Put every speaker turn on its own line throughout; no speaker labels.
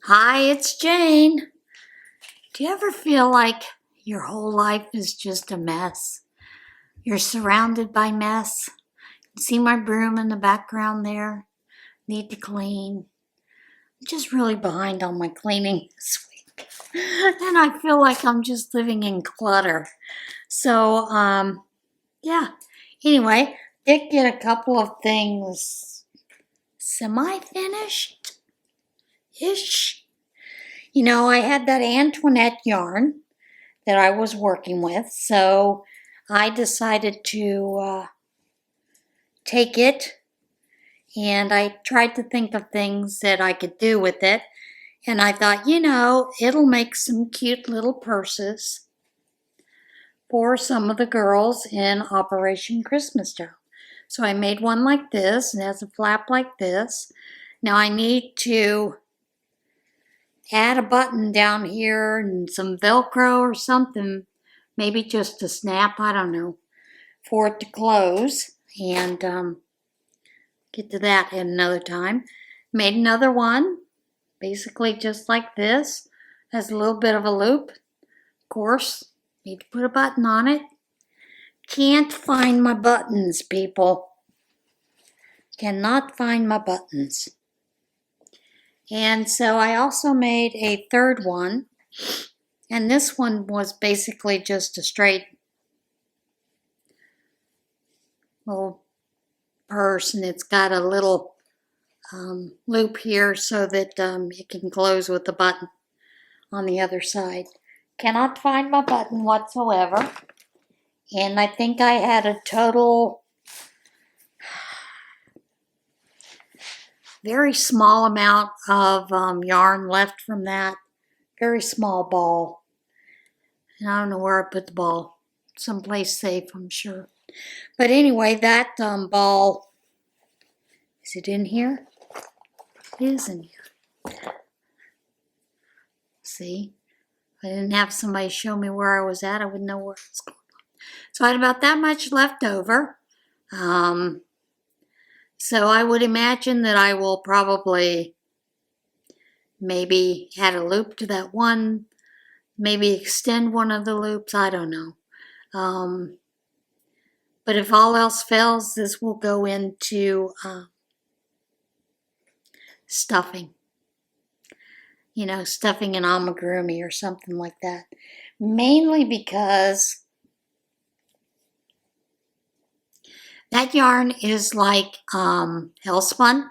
Hi, it's Jane. Do you ever feel like your whole life is just a mess? You're surrounded by mess. See my broom in the background there? Need to clean. I'm just really behind on my cleaning this week. And I feel like I'm just living in clutter. So, yeah. Anyway, did get a couple of things semi-finished-ish. You know, I had that Antoinette yarn that I was working with, so I decided to take it, and I tried to think of things that I could do with it, and I thought, you know, it'll make some cute little purses for some of the girls in Operation Christmas Joe. So I made one like this, and it has a flap like this. Now I need to add a button down here and some Velcro or something, maybe just a snap, I don't know, for it to close, and get to that at another time. Made another one, basically just like this, has a little bit of a loop. Of course, need to put a button on it. Can't find my buttons, people. Cannot find my buttons. And so I also made a third one, and this one was basically just a straight little purse, and it's got a little loop here so that it can close with the button on the other side. Cannot find my button whatsoever, and I think I had a total very small amount of yarn left from that. Very small ball. And I don't know where I put the ball. Someplace safe, I'm sure. But anyway, that ball, is it in here? It is in here. See? If I didn't have somebody show me where I was at, I wouldn't know where it was going on. So I had about that much left over. So I would imagine that I will probably maybe add a loop to that one, maybe extend one of the loops, I don't know. But if all else fails, this will go into stuffing. You know, stuffing an amigurumi or something like that. Mainly because that yarn is like Hellspun.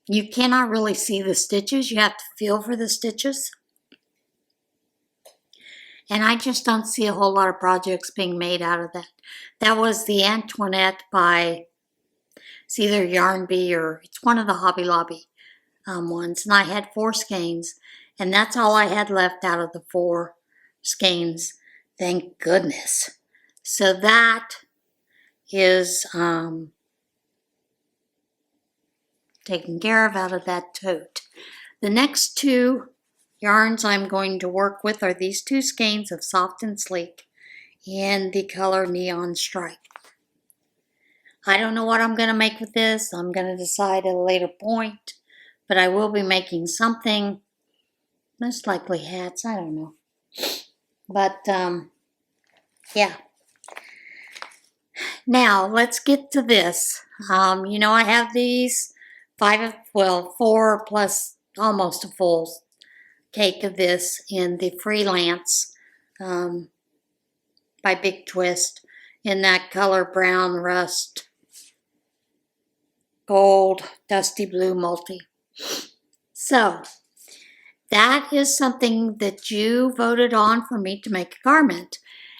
You cannot really see the stitches. You have to feel for the stitches. And I just don't see a whole lot of projects being made out of that. That was the Antoinette by, it's either Yarn Bee or it's one of the Hobby Lobby ones. And I had 4 skeins, and that's all I had left out of the 4 skeins. Thank goodness. So that is taken care of out of that tote. The next 2 yarns I'm going to work with are these 2 skeins of Soft and Sleek in the color Neon Stripe. I don't know what I'm going to make with this. I'm going to decide at a later point, but I will be making something, most likely hats, I don't know. But, yeah. Now, let's get to this. You know, I have these 4 plus almost a full cake of this in the Freelance by Big Twist in that color brown, rust, gold, dusty blue multi. So, that is something that you voted on for me to make a garment.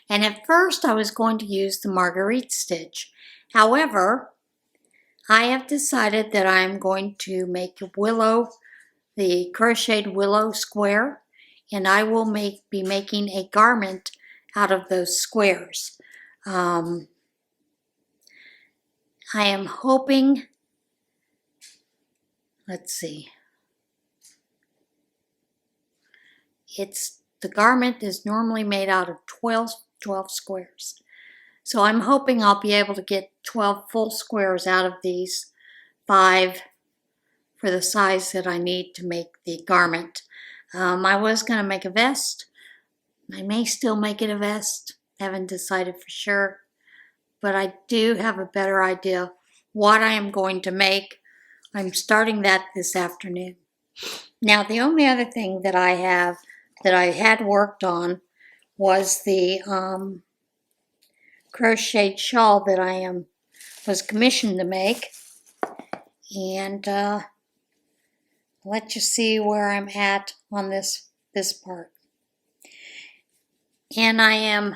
And at first I was going to use the Marguerite stitch. However, I have decided that I'm going to make a willow, the crocheted willow square, and I will be making a garment out of those squares. I am hoping, let's see, the garment is normally made out of 12 squares. So I'm hoping I'll be able to get 12 full squares out of these 5 for the size that I need to make the garment. I was going to make a vest. I may still make it a vest. Haven't decided for sure. But I do have a better idea what I am going to make. I'm starting that this afternoon. Now, the only other thing that I had worked on was the crocheted shawl that I was commissioned to make. And I'll let you see where I'm at on this part. And I am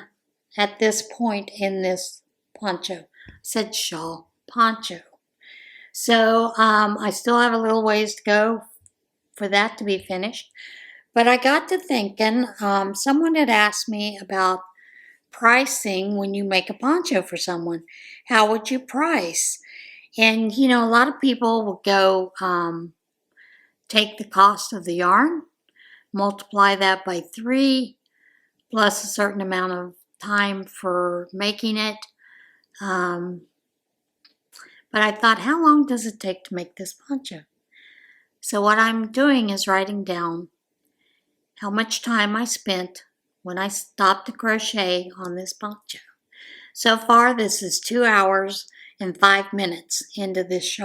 at this point in this poncho. I said shawl, poncho. So I still have a little ways to go for that to be finished. But I got to thinking, someone had asked me about pricing when you make a poncho for someone. How would you price? And, you know, a lot of people will go take the cost of the yarn, multiply that by 3, plus a certain amount of time for making it. But I thought, how long does it take to make this poncho? So what I'm doing is writing down how much time I spent when I stopped to crochet on this poncho. So far, this is 2 hours and 5 minutes into this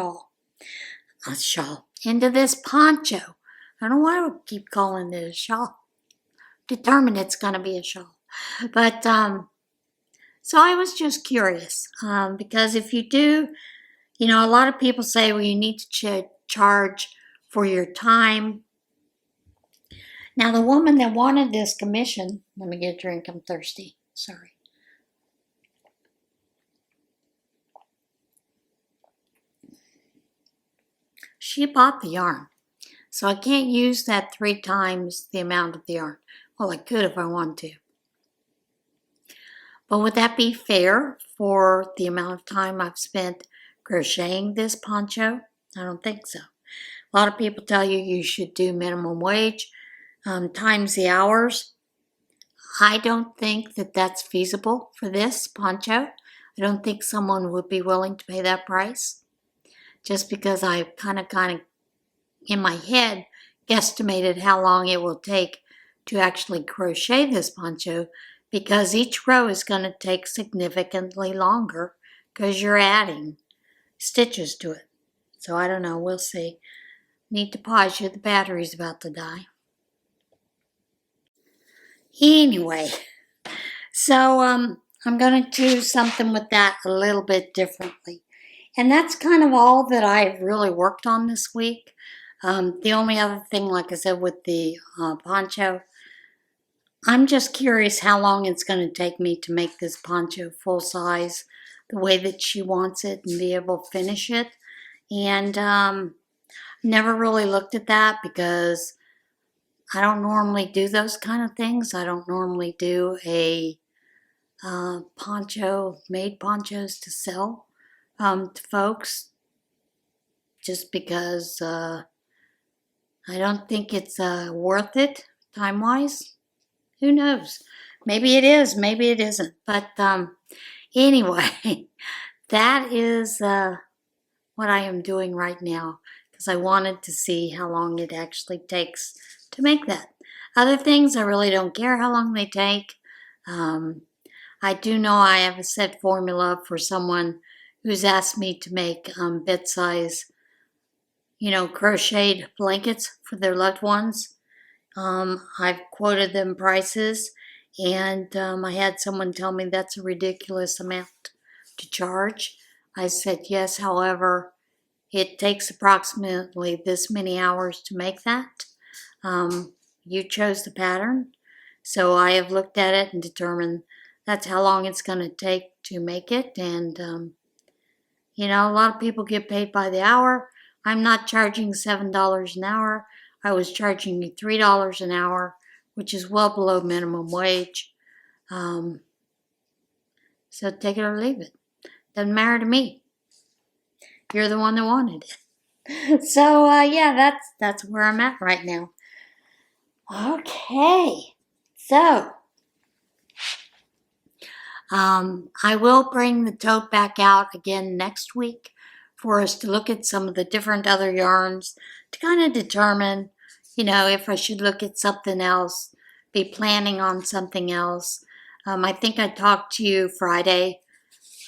into this poncho. I don't know why I keep calling it a shawl. Determined it's going to be a shawl. But, so I was just curious, because if you do, you know, a lot of people say, well, you need to charge for your time. Now, the woman that wanted this commission, let me get a drink, I'm thirsty, sorry. She bought the yarn, so I can't use that 3 times the amount of the yarn. Well, I could if I want to. But would that be fair for the amount of time I've spent crocheting this poncho? I don't think so. A lot of people tell you you should do minimum wage times the hours. I don't think that that's feasible for this poncho. I don't think someone would be willing to pay that price. Just because I kind of in my head guesstimated how long it will take to actually crochet this poncho, because each row is going to take significantly longer because you're adding stitches to it. So I don't know, we'll see. Need to pause you, the battery's about to die. Anyway, so I'm going to do something with that a little bit differently. And that's kind of all that I've really worked on this week. The only other thing, like I said, with the poncho, I'm just curious how long it's going to take me to make this poncho full size, the way that she wants it, and be able to finish it. And never really looked at that because I don't normally do those kind of things. I don't normally do a made ponchos to sell to folks, just because I don't think it's worth it time-wise. Who knows? Maybe it is, maybe it isn't. But anyway, that is what I am doing right now, because I wanted to see how long it actually takes to make that. Other things, I really don't care how long they take. I do know I have a set formula for someone who's asked me to make bed size, you know, crocheted blankets for their loved ones. I've quoted them prices, and I had someone tell me that's a ridiculous amount to charge. I said yes, however, it takes approximately this many hours to make that. You chose the pattern, so I have looked at it and determined that's how long it's going to take to make it. And, you know, a lot of people get paid by the hour. I'm not charging $7 an hour. I was charging you $3 an hour, which is well below minimum wage. So take it or leave it. Doesn't matter to me. You're the one that wanted it. So, yeah, that's where I'm at right now. Okay. So, I will bring the tote back out again next week for us to look at some of the different other yarns to kind of determine, if I should look at something else, be planning on something else. I think I talked to you Friday.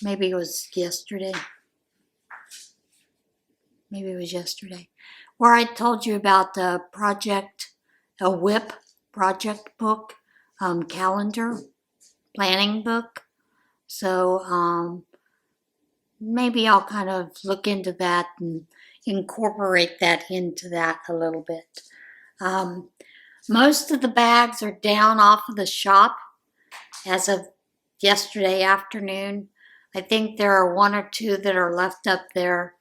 Maybe it was yesterday. Where I told you about the project, a WIP project book, calendar, planning book. So maybe I'll kind of look into that and incorporate that into that a little bit. Most of the bags are down off of the shop as of yesterday afternoon. I think there are one or two that are left up there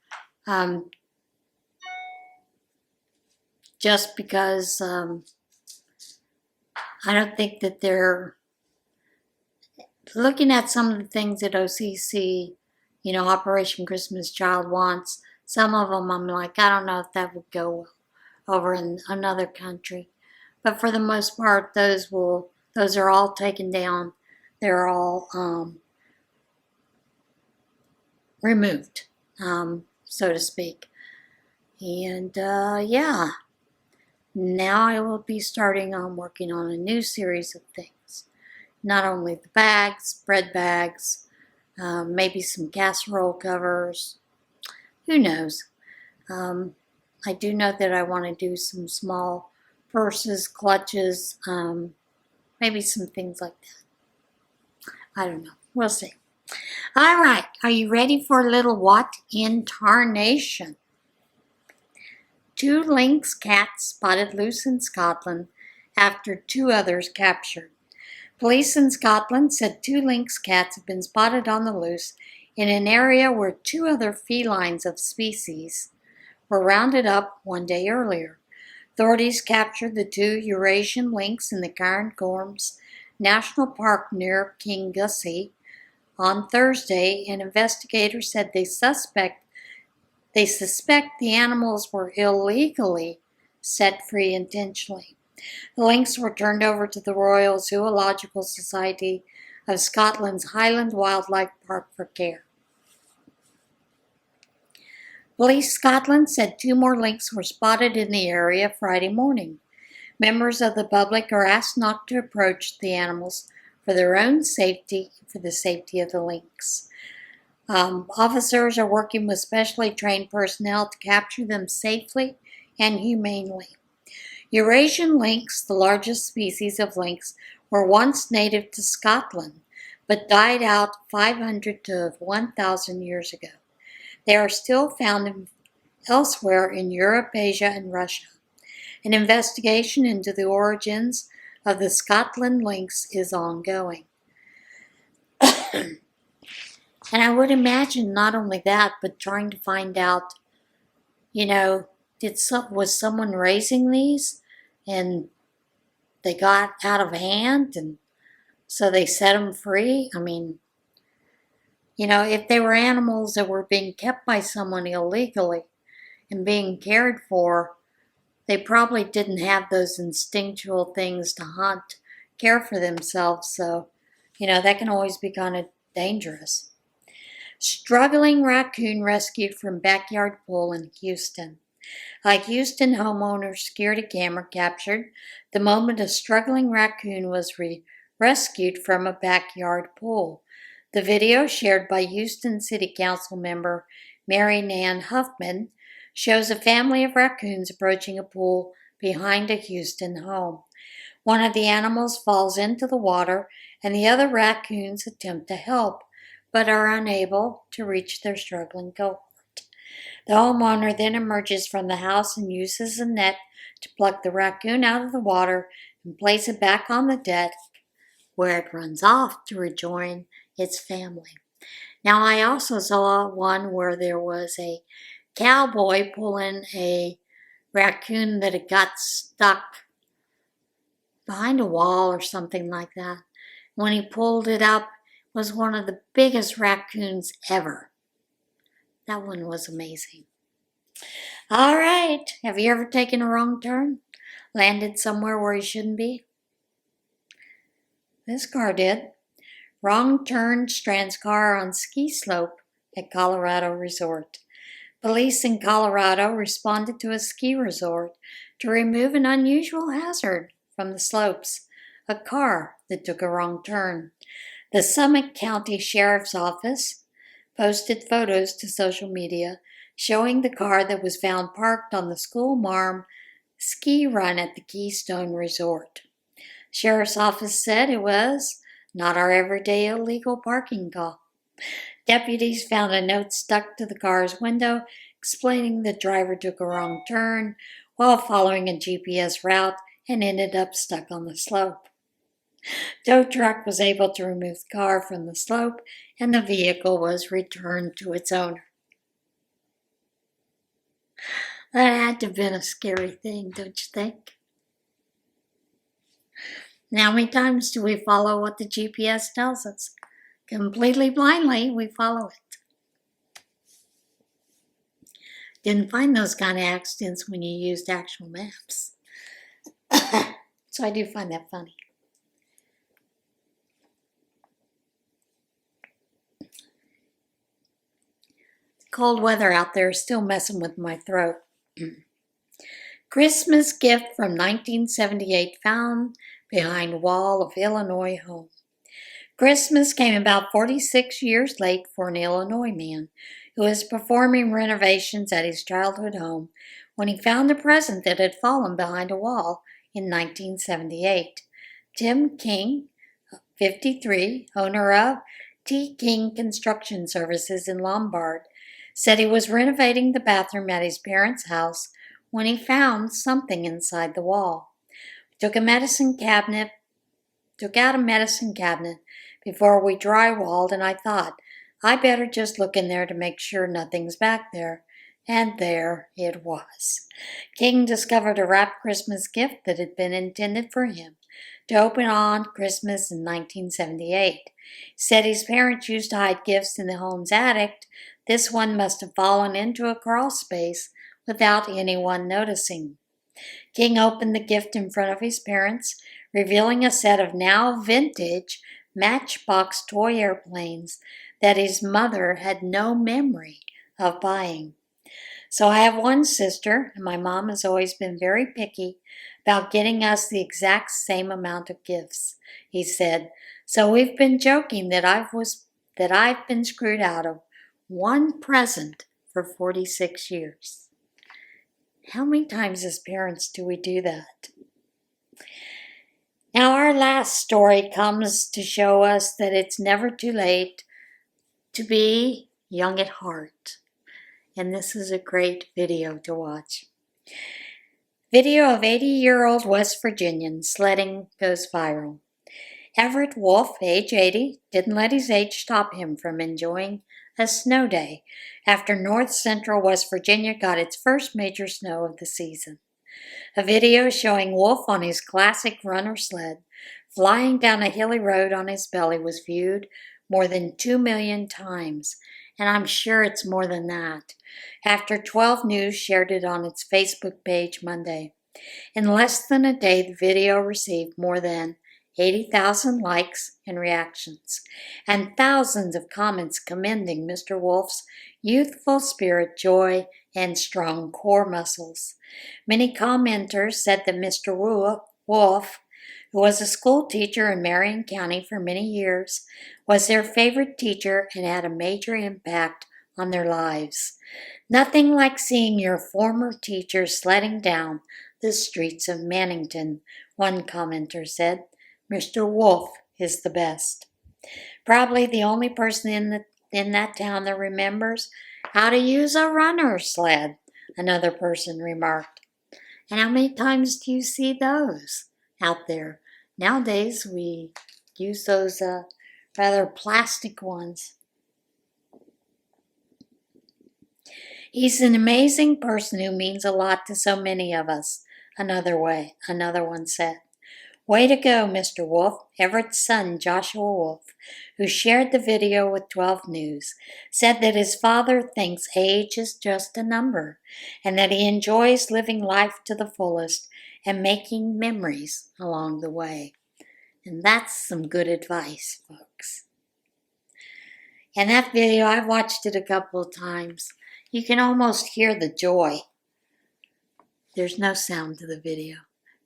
just because I don't think that they're looking at some of the things that OCC, Operation Christmas Child wants. Some of them I'm like, I don't know if that would go over in another country. But for the most part, those are all taken down. They're all removed, so to speak. And yeah, now I will be starting on working on a new series of things. Not only the bags, bread bags, maybe some casserole covers. Who knows? I do know that I want to do some small purses, clutches, maybe some things like that. I don't know. We'll see. All right. Are you ready for a little what in Tarnation? 2 lynx cats spotted loose in Scotland after 2 others captured. Police in Scotland said 2 lynx cats have been spotted on the loose in an area where 2 other felines of species were rounded up one day earlier. Authorities captured the 2 Eurasian lynx in the Cairngorms National Park near Kingussie on Thursday, and investigators said they suspect the animals were illegally set free intentionally. The lynx were turned over to the Royal Zoological Society of Scotland's Highland Wildlife Park for care. Police Scotland said 2 more lynx were spotted in the area Friday morning. Members of the public are asked not to approach the animals for their own safety and for the safety of the lynx. Officers are working with specially trained personnel to capture them safely and humanely. Eurasian lynx, the largest species of lynx, were once native to Scotland, but died out 500 to 1,000 years ago. They are still found elsewhere in Europe, Asia, and Russia. An investigation into the origins of the Scotland lynx is ongoing. And I would imagine not only that, but trying to find out, was someone raising these and they got out of hand and so they set them free? I mean, if they were animals that were being kept by someone illegally and being cared for, they probably didn't have those instinctual things to hunt, care for themselves. So, that can always be kind of dangerous. Struggling raccoon rescued from backyard pool in Houston. A Houston homeowner security camera captured the moment a struggling raccoon was rescued from a backyard pool. The video, shared by Houston City Council member Mary Nan Huffman, shows a family of raccoons approaching a pool behind a Houston home. One of the animals falls into the water, and the other raccoons attempt to help, but are unable to reach their struggling cohort. The homeowner then emerges from the house and uses a net to pluck the raccoon out of the water and place it back on the deck, where it runs off to rejoin its family. Now, I also saw one where there was a cowboy pulling a raccoon that had got stuck behind a wall or something like that. When he pulled it up, it was one of the biggest raccoons ever. That one was amazing. All right, have you ever taken a wrong turn? Landed somewhere where you shouldn't be? This car did. Wrong turn strands car on ski slope at Colorado Resort. Police in Colorado responded to a ski resort to remove an unusual hazard from the slopes, a car that took a wrong turn. The Summit County Sheriff's Office posted photos to social media showing the car that was found parked on the School Marm ski run at the Keystone Resort. Sheriff's Office said it was not our everyday illegal parking call. Deputies found a note stuck to the car's window explaining the driver took a wrong turn while following a GPS route and ended up stuck on the slope. Tow truck was able to remove the car from the slope and the vehicle was returned to its owner. That had to have been a scary thing, don't you think? Now, how many times do we follow what the GPS tells us? Completely blindly, we follow it. Didn't find those kind of accidents when you used actual maps. So I do find that funny. Cold weather out there is still messing with my throat. Christmas gift from 1978 found behind wall of Illinois home. Christmas came about 46 years late for an Illinois man who was performing renovations at his childhood home when he found a present that had fallen behind a wall in 1978. Tim King, 53, owner of T. King Construction Services in Lombard, said he was renovating the bathroom at his parents' house when he found something inside the wall. Took out a medicine cabinet before we drywalled, and I thought, I better just look in there to make sure nothing's back there. And there it was. King discovered a wrapped Christmas gift that had been intended for him to open on Christmas in 1978. He said his parents used to hide gifts in the home's attic. This one must have fallen into a crawl space without anyone noticing. King opened the gift in front of his parents, revealing a set of now vintage Matchbox toy airplanes that his mother had no memory of buying. So I have one sister, and my mom has always been very picky about getting us the exact same amount of gifts, he said. So we've been joking that I've been screwed out of one present for 46 years. How many times as parents do we do that? Now our last story comes to show us that it's never too late to be young at heart. And this is a great video to watch. Video of 80-year-old West Virginian sledding goes viral. Everett Wolf, age 80, didn't let his age stop him from enjoying a snow day after north central West Virginia got its first major snow of the season. A video showing Wolf on his classic runner sled flying down a hilly road on his belly was viewed more than 2 million times, and I'm sure it's more than that, after 12 News shared it on its Facebook page Monday. In less than a day, the video received more than 80,000 likes and reactions, and thousands of comments commending Mr. Wolf's youthful spirit, joy, and strong core muscles. Many commenters said that Mr. Wolf, who was a school teacher in Marion County for many years, was their favorite teacher and had a major impact on their lives. Nothing like seeing your former teacher sledding down the streets of Mannington, one commenter said. Mr. Wolf is the best. Probably the only person in that town that remembers how to use a runner sled, another person remarked. And how many times do you see those out there? Nowadays we use those rather plastic ones. He's an amazing person who means a lot to so many of us, another one said. Way to go, Mr. Wolf. Everett's son, Joshua Wolf, who shared the video with 12 News, said that his father thinks age is just a number and that he enjoys living life to the fullest and making memories along the way. And that's some good advice, folks. And that video, I've watched it a couple of times. You can almost hear the joy. There's no sound to the video,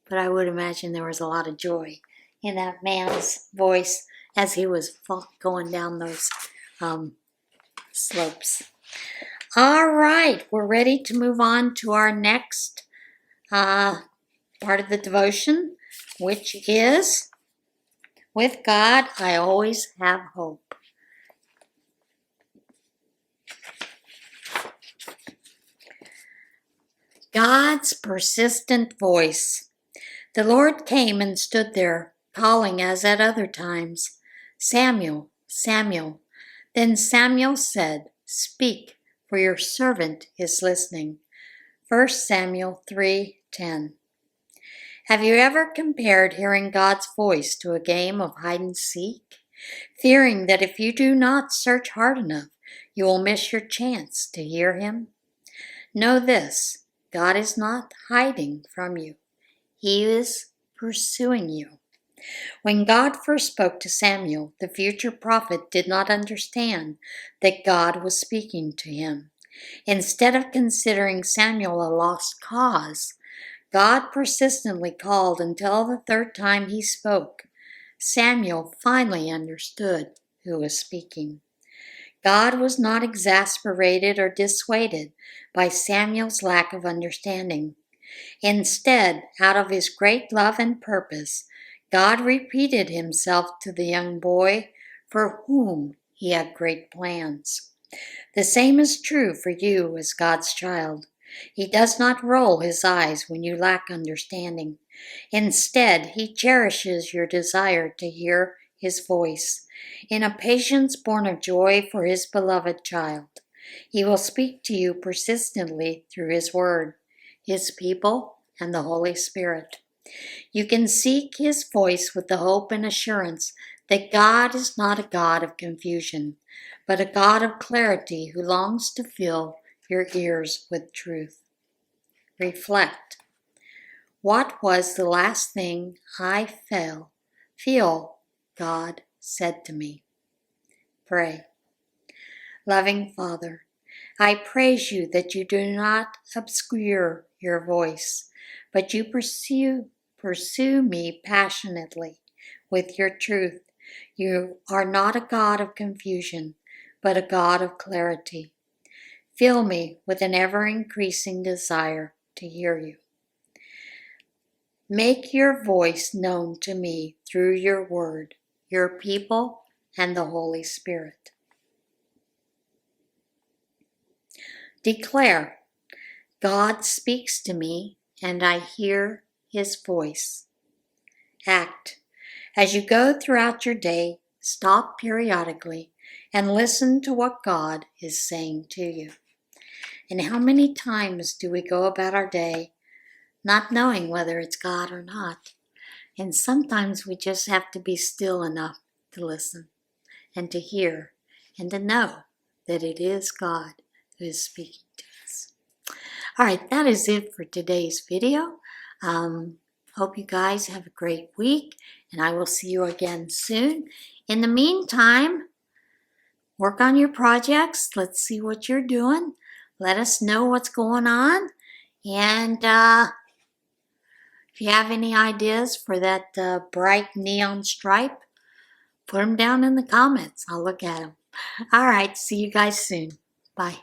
but I would imagine there was a lot of joy in that man's voice as he was going down those slopes. All right, we're ready to move on to our next part of the devotion, which is, with God, I always have hope. God's persistent voice. The Lord came and stood there, calling as at other times, Samuel, Samuel. Then Samuel said, Speak, for your servant is listening. 1 Samuel 3:10. Have you ever compared hearing God's voice to a game of hide and seek, fearing that if you do not search hard enough, you will miss your chance to hear him? Know this, God is not hiding from you. He is pursuing you. When God first spoke to Samuel, the future prophet did not understand that God was speaking to him. Instead of considering Samuel a lost cause, God persistently called until the third time he spoke. Samuel finally understood who was speaking. God was not exasperated or dissuaded by Samuel's lack of understanding. Instead, out of his great love and purpose, God repeated himself to the young boy for whom he had great plans. The same is true for you as God's child. He does not roll his eyes when you lack understanding. Instead, he cherishes your desire to hear his voice. In a patience born of joy for his beloved child, he will speak to you persistently through his word, his people, and the Holy Spirit. You can seek his voice with the hope and assurance that God is not a God of confusion, but a God of clarity who longs to fill your ears with truth. Reflect. What was the last thing I feel God said to me? Pray. Loving Father, I praise you that you do not obscure your voice, but you pursue me passionately with your truth. You are not a God of confusion, but a God of clarity. Fill me with an ever-increasing desire to hear you. Make your voice known to me through your word, your people, and the Holy Spirit. Declare, God speaks to me and I hear his voice. Act. As you go throughout your day, stop periodically and listen to what God is saying to you. And how many times do we go about our day not knowing whether it's God or not? And sometimes we just have to be still enough to listen and to hear and to know that it is God who is speaking to us. All right, that is it for today's video. Hope you guys have a great week, and I will see you again soon. In the meantime, work on your projects. Let's see what you're doing. Let us know what's going on. And if you have any ideas for that bright neon stripe, put them down in the comments. I'll look at them. All right, see you guys soon. Bye.